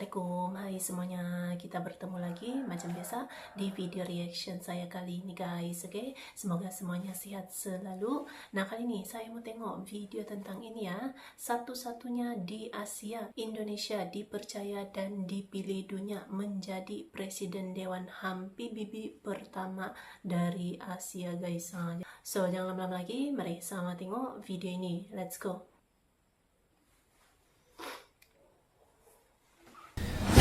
Assalamualaikum, hai semuanya, kita bertemu lagi macam biasa di video reaction saya kali ini guys, oke? Semoga semuanya sehat selalu. Nah, kali ini saya mau tengok video tentang ini ya, satu-satunya di Asia, Indonesia dipercaya dan dipilih dunia menjadi Presiden Dewan HAM PBB pertama dari Asia guys. So, jangan lama-lama lagi, mari sama tengok video ini, let's go.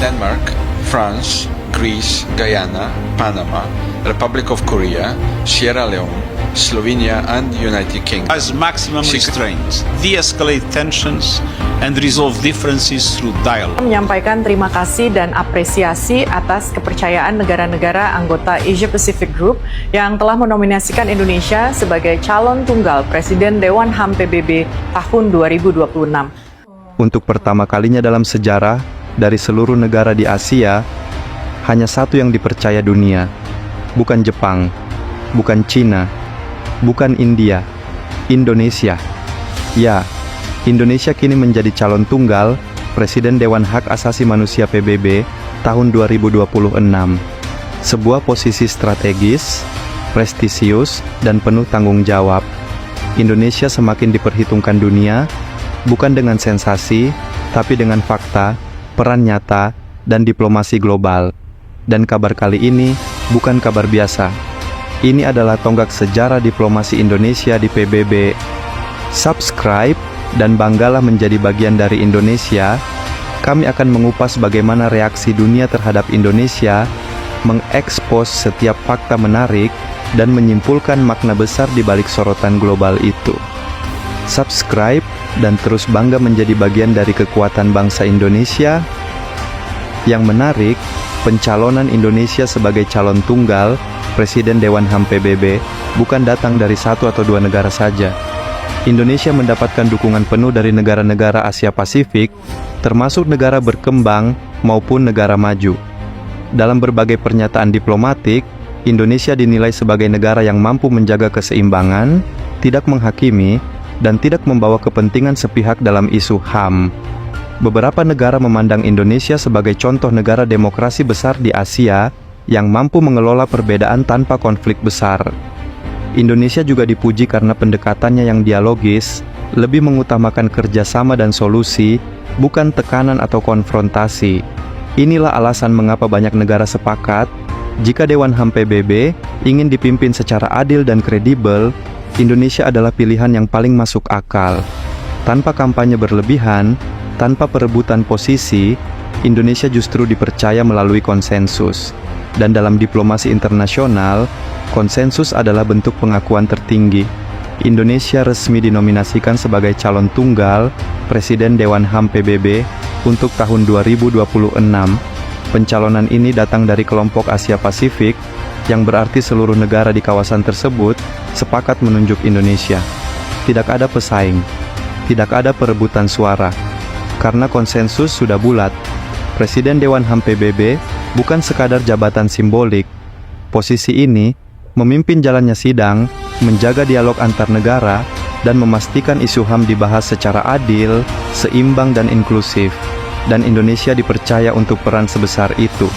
Denmark, France, Greece, Guyana, Panama, Republic of Korea, Sierra Leone, Slovenia and United Kingdom. As maximum restraint, de-escalate tensions and resolve differences through dialogue. Menyampaikan terima kasih dan apresiasi atas kepercayaan negara-negara anggota Asia Pacific Group yang telah menominasikan Indonesia sebagai calon tunggal Presiden Dewan HAM PBB tahun 2026. Untuk pertama kalinya dalam sejarah, dari seluruh negara di Asia, hanya satu yang dipercaya dunia. Bukan Jepang, bukan Cina, bukan India, Indonesia. Ya, Indonesia kini menjadi calon tunggal Presiden Dewan Hak Asasi Manusia PBB tahun 2026. Sebuah posisi strategis, prestisius, dan penuh tanggung jawab. Indonesia semakin diperhitungkan dunia, bukan dengan sensasi, tapi dengan fakta, peran nyata, dan diplomasi global. Dan kabar kali ini bukan kabar biasa. Ini adalah tonggak sejarah diplomasi Indonesia di PBB. Subscribe dan banggalah menjadi bagian dari Indonesia. Kami akan mengupas bagaimana reaksi dunia terhadap Indonesia, mengekspos setiap fakta menarik, dan menyimpulkan makna besar di balik sorotan global itu. Subscribe dan terus bangga menjadi bagian dari kekuatan bangsa Indonesia. Yang menarik, pencalonan Indonesia sebagai calon tunggal Presiden Dewan HAM PBB bukan datang dari satu atau dua negara saja. Indonesia mendapatkan dukungan penuh dari negara-negara Asia Pasifik, termasuk negara berkembang maupun negara maju. Dalam berbagai pernyataan diplomatik, Indonesia dinilai sebagai negara yang mampu menjaga keseimbangan, tidak menghakimi, dan tidak membawa kepentingan sepihak dalam isu HAM. Beberapa negara memandang Indonesia sebagai contoh negara demokrasi besar di Asia yang mampu mengelola perbedaan tanpa konflik besar. Indonesia juga dipuji karena pendekatannya yang dialogis, lebih mengutamakan kerjasama dan solusi, bukan tekanan atau konfrontasi. Inilah alasan mengapa banyak negara sepakat, jika Dewan HAM PBB ingin dipimpin secara adil dan kredibel, Indonesia adalah pilihan yang paling masuk akal. Tanpa kampanye berlebihan, tanpa perebutan posisi, Indonesia justru dipercaya melalui konsensus. Dan dalam diplomasi internasional, konsensus adalah bentuk pengakuan tertinggi. Indonesia resmi dinominasikan sebagai calon tunggal Presiden Dewan HAM PBB untuk tahun 2026. Pencalonan ini datang dari kelompok Asia Pasifik, yang berarti seluruh negara di kawasan tersebut sepakat menunjuk Indonesia. Tidak ada pesaing, tidak ada perebutan suara, karena konsensus sudah bulat. Presiden Dewan HAM PBB bukan sekadar jabatan simbolik. Posisi ini memimpin jalannya sidang, menjaga dialog antar negara, dan memastikan isu HAM dibahas secara adil, seimbang, dan inklusif. Dan Indonesia dipercaya untuk peran sebesar itu.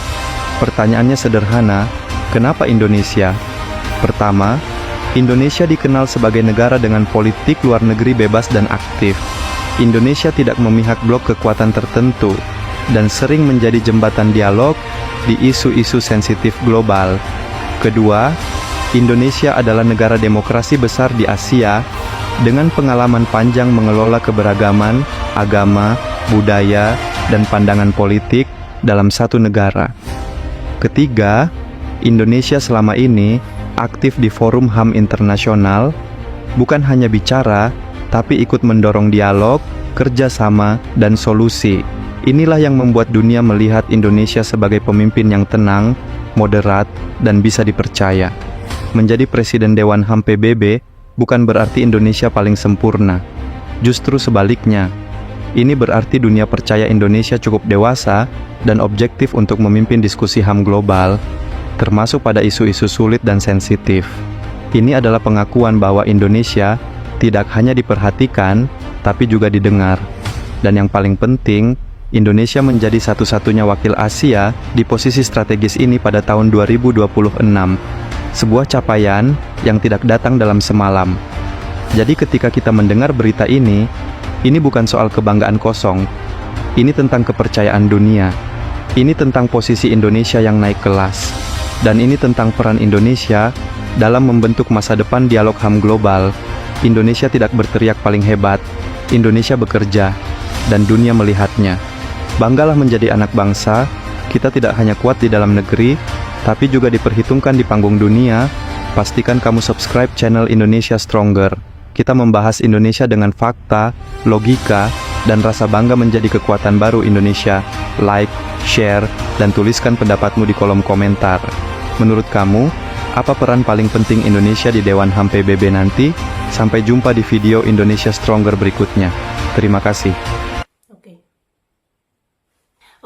Pertanyaannya sederhana, kenapa Indonesia? Pertama, Indonesia dikenal sebagai negara dengan politik luar negeri bebas dan aktif. Indonesia tidak memihak blok kekuatan tertentu, dan sering menjadi jembatan dialog di isu-isu sensitif global. Kedua, Indonesia adalah negara demokrasi besar di Asia, dengan pengalaman panjang mengelola keberagaman, agama, budaya, dan pandangan politik dalam satu negara. Ketiga, Indonesia selama ini aktif di forum HAM internasional, bukan hanya bicara, tapi ikut mendorong dialog, kerjasama, dan solusi. Inilah yang membuat dunia melihat Indonesia sebagai pemimpin yang tenang, moderat, dan bisa dipercaya. Menjadi Presiden Dewan HAM PBB bukan berarti Indonesia paling sempurna. Justru sebaliknya, ini berarti dunia percaya Indonesia cukup dewasa dan objektif untuk memimpin diskusi HAM global, termasuk pada isu-isu sulit dan sensitif. Ini adalah pengakuan bahwa Indonesia tidak hanya diperhatikan, tapi juga didengar. Dan yang paling penting, Indonesia menjadi satu-satunya wakil Asia di posisi strategis ini pada tahun 2026. Sebuah capaian yang tidak datang dalam semalam. Jadi ketika kita mendengar berita ini bukan soal kebanggaan kosong. Ini tentang kepercayaan dunia. Ini tentang posisi Indonesia yang naik kelas. Dan ini tentang peran Indonesia dalam membentuk masa depan dialog HAM global. Indonesia tidak berteriak paling hebat. Indonesia bekerja, dan dunia melihatnya. Banggalah menjadi anak bangsa, kita tidak hanya kuat di dalam negeri, tapi juga diperhitungkan di panggung dunia. Pastikan kamu subscribe channel Indonesia Stronger. Kita membahas Indonesia dengan fakta, logika, dan rasa bangga menjadi kekuatan baru Indonesia. Like, share, dan tuliskan pendapatmu di kolom komentar. Menurut kamu, apa peran paling penting Indonesia di Dewan HAM PBB nanti? Sampai jumpa di video Indonesia Stronger berikutnya. Terima kasih.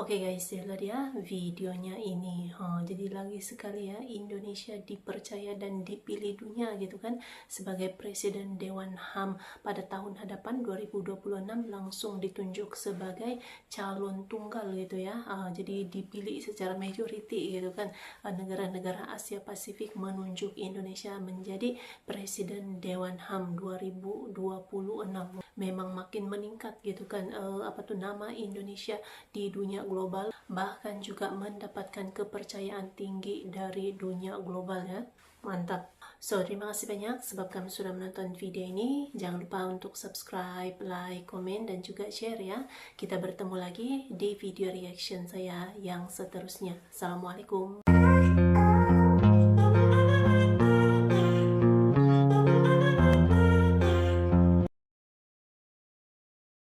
Oke guys, itulah dia videonya ini. Jadi lagi sekali ya, Indonesia dipercaya dan dipilih dunia gitu kan sebagai Presiden Dewan HAM pada tahun hadapan 2026, langsung ditunjuk sebagai calon tunggal gitu ya. Jadi dipilih secara majority gitu kan. Negara-negara Asia Pasifik menunjuk Indonesia menjadi Presiden Dewan HAM 2026. Memang makin meningkat gitu kan nama Indonesia di dunia global, bahkan juga mendapatkan kepercayaan tinggi dari dunia global ya. Mantap. So, terima kasih banyak sebab kamu sudah menonton video ini. Jangan lupa untuk subscribe, like, komen, dan juga share ya. Kita bertemu lagi di video reaction saya yang seterusnya. Assalamualaikum.